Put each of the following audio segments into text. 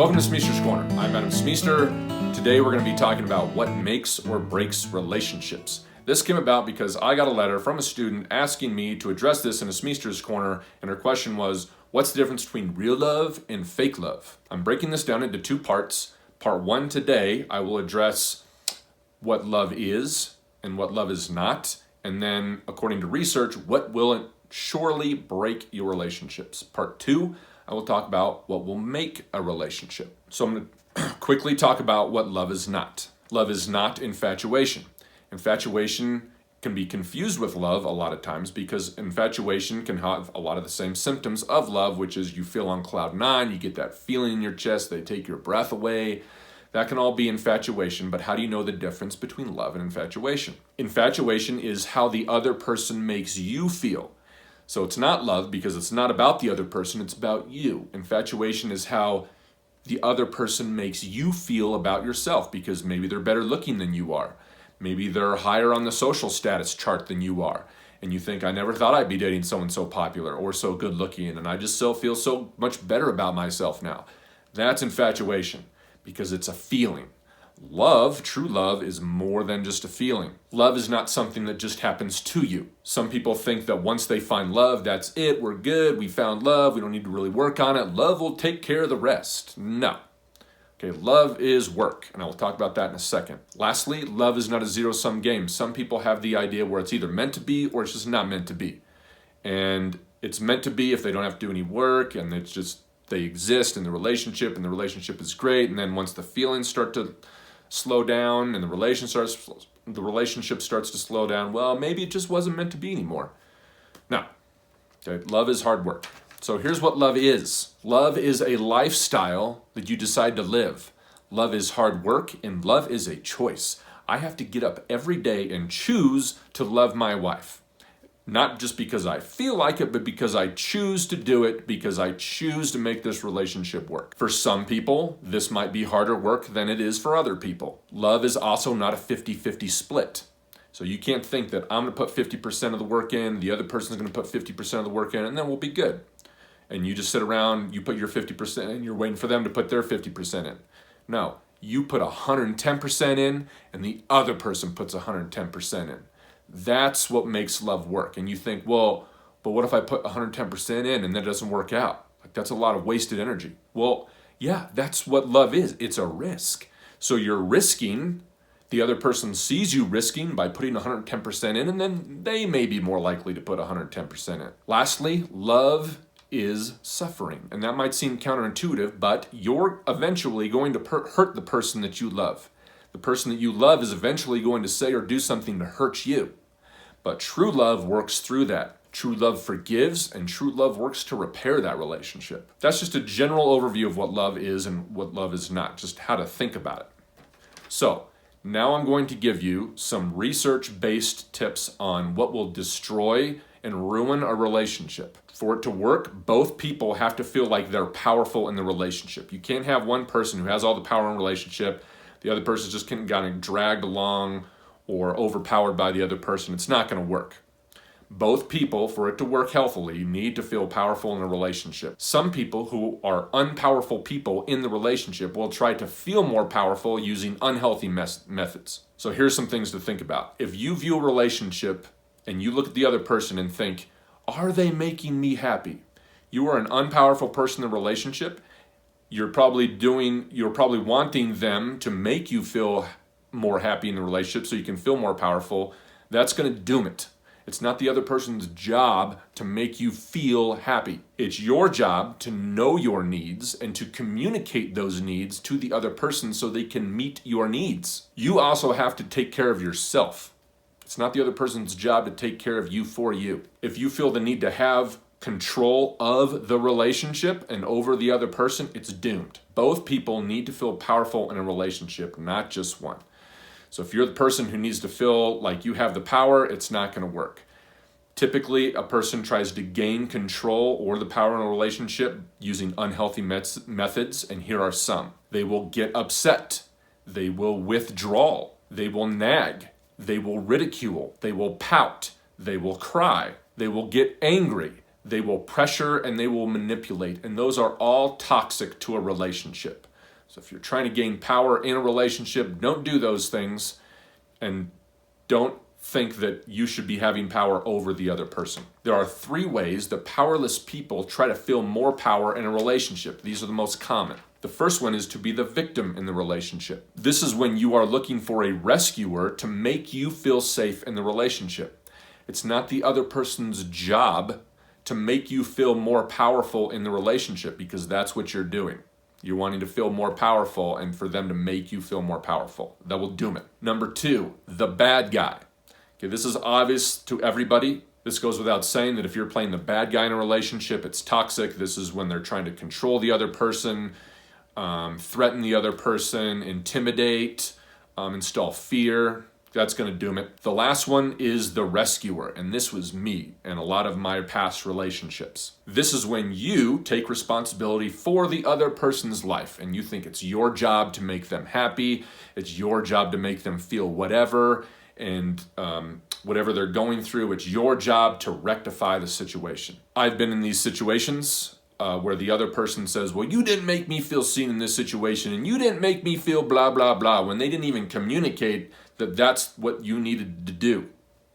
Welcome to Smeester's Corner. I'm Adam Smeester. Today we're going to be talking about what makes or breaks relationships. This came about because I got a letter from a student asking me to address this in a Smeester's Corner, and her question was, what's the difference between real love and fake love? I'm breaking this down into two parts. Part one today, I will address what love is and what love is not, and then, according to research, what will surely break your relationships. Part two, I will talk about what will make a relationship. So I'm going to quickly talk about what love is not. Love is not infatuation. Infatuation can be confused with love a lot of times because infatuation can have a lot of the same symptoms of love, which is you feel on cloud nine, you get that feeling in your chest, they take your breath away. That can all be infatuation, but how do you know the difference between love and infatuation? Infatuation is how the other person makes you feel. So it's not love because it's not about the other person, it's about you. Infatuation is how the other person makes you feel about yourself because maybe they're better looking than you are. Maybe they're higher on the social status chart than you are. And you think, I never thought I'd be dating someone so popular or so good looking, and I just feel so much better about myself now. That's infatuation because it's a feeling. Love, true love, is more than just a feeling. Love is not something that just happens to you. Some people think that once they find love, that's it, we're good, we found love, we don't need to really work on it, love will take care of the rest. No. Okay, love is work, and I will talk about that in a second. Lastly, love is not a zero-sum game. Some people have the idea where it's either meant to be or it's just not meant to be. And it's meant to be if they don't have to do any work, and it's just, they exist in the relationship, and the relationship is great, and then once the feelings start to slow down and the relationship starts to slow down, well, maybe it just wasn't meant to be anymore. No. Okay, love is hard work. So here's what love is. Love is a lifestyle that you decide to live. Love is hard work, and love is a choice. I have to get up every day and choose to love my wife. Not just because I feel like it, but because I choose to do it, because I choose to make this relationship work. For some people, this might be harder work than it is for other people. Love is also not a 50-50 split. So you can't think that I'm going to put 50% of the work in, the other person's going to put 50% of the work in, and then we'll be good. And you just sit around, you put your 50% in, you're waiting for them to put their 50% in. No, you put 110% in, and the other person puts 110% in. That's what makes love work. And you think, well, but what if I put 110% in and that doesn't work out? Like, that's a lot of wasted energy. Well, yeah, that's what love is. It's a risk. So you're risking, the other person sees you risking by putting 110% in, and then they may be more likely to put 110% in. Lastly, love is suffering. And that might seem counterintuitive, but you're eventually going to hurt the person that you love. The person that you love is eventually going to say or do something to hurt you. But true love works through that. True love forgives, and true love works to repair that relationship. That's just a general overview of what love is and what love is not, just how to think about it. So, now I'm going to give you some research-based tips on what will destroy and ruin a relationship. For it to work, both people have to feel like they're powerful in the relationship. You can't have one person who has all the power in a relationship, the other person's just kind of dragged along or overpowered by the other person. It's not going to work. Both people, for it to work healthily, need to feel powerful in a relationship. Some people who are unpowerful people in the relationship will try to feel more powerful using unhealthy methods. So here's some things to think about. If you view a relationship and you look at the other person and think, are they making me happy? You are an unpowerful person in the relationship. You're probably wanting them to make you feel more happy in the relationship so you can feel more powerful. That's going to doom it. It's not the other person's job to make you feel happy. It's your job to know your needs and to communicate those needs to the other person so they can meet your needs. You also have to take care of yourself. It's not the other person's job to take care of you for you. If you feel the need to have control of the relationship and over the other person, it's doomed. Both people need to feel powerful in a relationship, not just one. So if you're the person who needs to feel like you have the power, it's not going to work. Typically, a person tries to gain control or the power in a relationship using unhealthy methods, and here are some. They will get upset. They will withdraw. They will nag. They will ridicule. They will pout. They will cry. They will get angry. They will pressure and they will manipulate. And those are all toxic to a relationship. So if you're trying to gain power in a relationship, don't do those things, and don't think that you should be having power over the other person. There are 3 ways that powerless people try to feel more power in a relationship. These are the most common. The first one is to be the victim in the relationship. This is when you are looking for a rescuer to make you feel safe in the relationship. It's not the other person's job to make you feel more powerful in the relationship, because that's what you're doing. You're wanting to feel more powerful and for them to make you feel more powerful. That will doom it. Number 2, the bad guy. Okay, this is obvious to everybody. This goes without saying that if you're playing the bad guy in a relationship, it's toxic. This is when they're trying to control the other person, threaten the other person, intimidate, install fear. That's going to doom it. The last one is the rescuer, and this was me and a lot of my past relationships. This is when you take responsibility for the other person's life, and you think it's your job to make them happy, it's your job to make them feel whatever, and whatever they're going through, it's your job to rectify the situation. I've been in these situations where the other person says, well, you didn't make me feel seen in this situation, and you didn't make me feel blah, blah, blah, when they didn't even communicate that that's what you needed to do,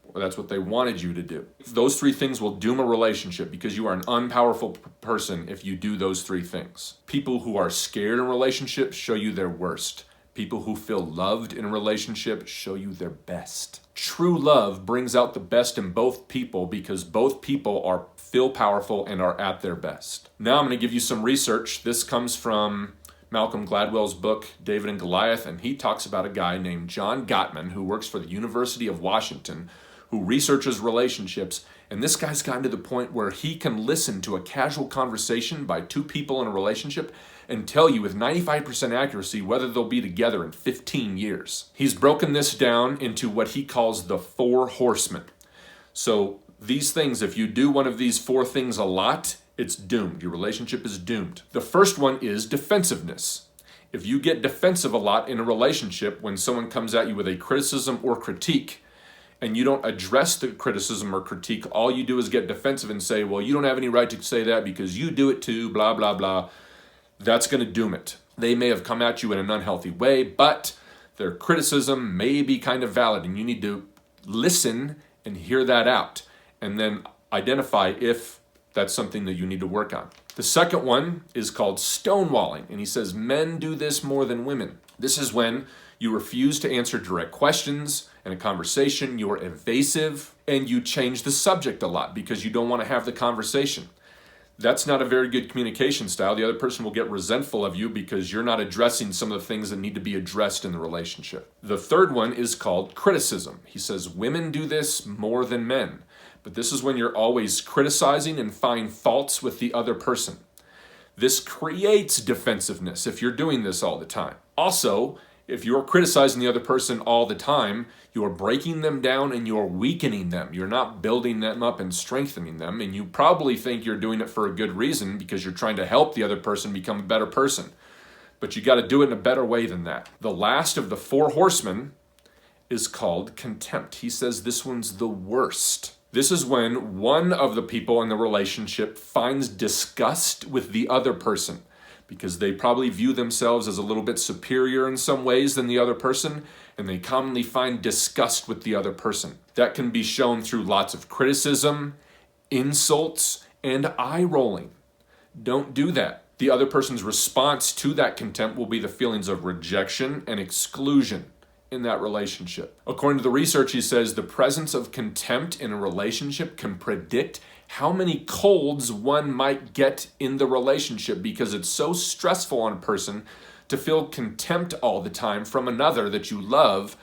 or that's what they wanted you to do. Those 3 things will doom a relationship, because you are an unpowerful person if you do those 3 things. People who are scared in relationships show you their worst. People who feel loved in a relationship show you their best. True love brings out the best in both people, because both people feel powerful and are at their best. Now I'm going to give you some research. This comes from Malcolm Gladwell's book, David and Goliath, and he talks about a guy named John Gottman who works for the University of Washington, who researches relationships, and this guy's gotten to the point where he can listen to a casual conversation by 2 people in a relationship and tell you with 95% accuracy whether they'll be together in 15 years. He's broken this down into what he calls the 4 horsemen. So these things, if you do one of these 4 things a lot, it's doomed. Your relationship is doomed. The first one is defensiveness. If you get defensive a lot in a relationship, when someone comes at you with a criticism or critique, and you don't address the criticism or critique, all you do is get defensive and say, well, you don't have any right to say that because you do it too, blah, blah, blah. That's going to doom it. They may have come at you in an unhealthy way, but their criticism may be kind of valid, and you need to listen and hear that out, and then identify if that's something that you need to work on. The second one is called stonewalling, and he says men do this more than women. This is when you refuse to answer direct questions in a conversation, you're evasive, and you change the subject a lot because you don't want to have the conversation. That's not a very good communication style. The other person will get resentful of you because you're not addressing some of the things that need to be addressed in the relationship. The third one is called criticism. He says women do this more than men. But this is when you're always criticizing and find faults with the other person. This creates defensiveness if you're doing this all the time. Also, if you're criticizing the other person all the time, you're breaking them down and you're weakening them. You're not building them up and strengthening them. And you probably think you're doing it for a good reason because you're trying to help the other person become a better person. But you got to do it in a better way than that. The last of the 4 horsemen is called contempt. He says this one's the worst. This is when one of the people in the relationship finds disgust with the other person because they probably view themselves as a little bit superior in some ways than the other person, and they commonly find disgust with the other person. That can be shown through lots of criticism, insults, and eye rolling. Don't do that. The other person's response to that contempt will be the feelings of rejection and exclusion in that relationship. According to the research, he says the presence of contempt in a relationship can predict how many colds one might get in the relationship because it's so stressful on a person to feel contempt all the time from another that you love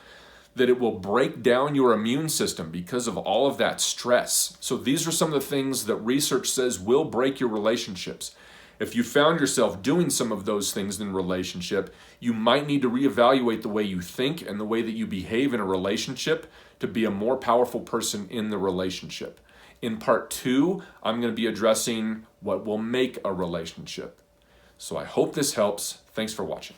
that it will break down your immune system because of all of that stress. So these are some of the things that research says will break your relationships. If you found yourself doing some of those things in a relationship, you might need to reevaluate the way you think and the way that you behave in a relationship to be a more powerful person in the relationship. In part 2, I'm going to be addressing what will make a relationship. So I hope this helps. Thanks for watching.